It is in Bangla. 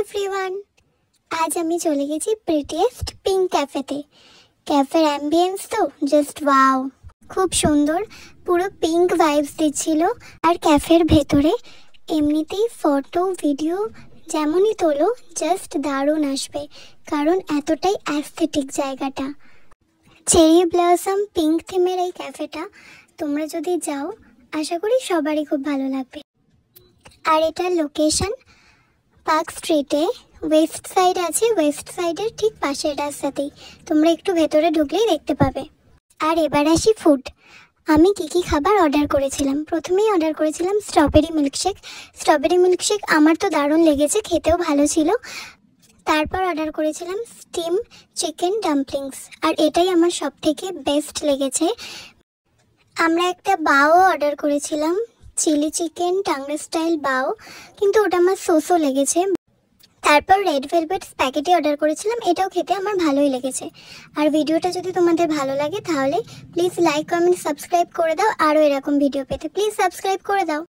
এভরিওয়ান, আজ আমি চলে গেছি প্রিটিয়েস্ট পিঙ্ক ক্যাফেতে। ক্যাফের অ্যাম্বিয়েন্স তো জাস্ট ওয়াও, খুব সুন্দর, পুরো পিঙ্ক ভাইবস দিচ্ছিল। আর ক্যাফের ভেতরে এমনিতেই ফটো ভিডিও যেমনই তোলো জাস্ট দারুণ আসবে, কারণ এতটাই অ্যাস্থেটিক জায়গাটা। চেরি ব্লসম পিঙ্ক থিমের এই ক্যাফেটা তোমরা যদি যাও আশা করি সবারই খুব ভালো লাগবে। আর এটার লোকেশন পার্ক স্ট্রিটে, ওয়েস্ট সাইড আছে, ওয়েস্ট সাইডের ঠিক পাশের রাস্তাতেই, তোমরা একটু ভেতরে ঢুকলেই দেখতে পাবে। আর এবার আসি ফুড। আমি কী খাবার অর্ডার করেছিলাম। প্রথমেই অর্ডার করেছিলাম স্ট্রবেরি মিল্কশেক। স্ট্রবেরি মিল্কশেক আমার তো দারুণ লেগেছে, খেতেও ভালো ছিল। তারপর অর্ডার করেছিলাম স্টিম চিকেন ডাম্পলিংস, আর এটাই আমার সব থেকে বেস্ট লেগেছে। আমরা একটা বাও অর্ডার করেছিলাম, চিলি চিকেন টাংরা স্টাইল বাও, কিন্তু ওটা আমার সোসও লেগেছে। তারপর রেড ভেলভেট স্প্যাগেটি অর্ডার করেছিলাম, এটাও খেতে আমার ভালোই লেগেছে। আর ভিডিওটা যদি তোমাদের ভালো লাগে তাহলে প্লিজ লাইক কমেন্ট সাবস্ক্রাইব করে দাও। আরও এরকম ভিডিও পেতে প্লিজ সাবস্ক্রাইব করে দাও।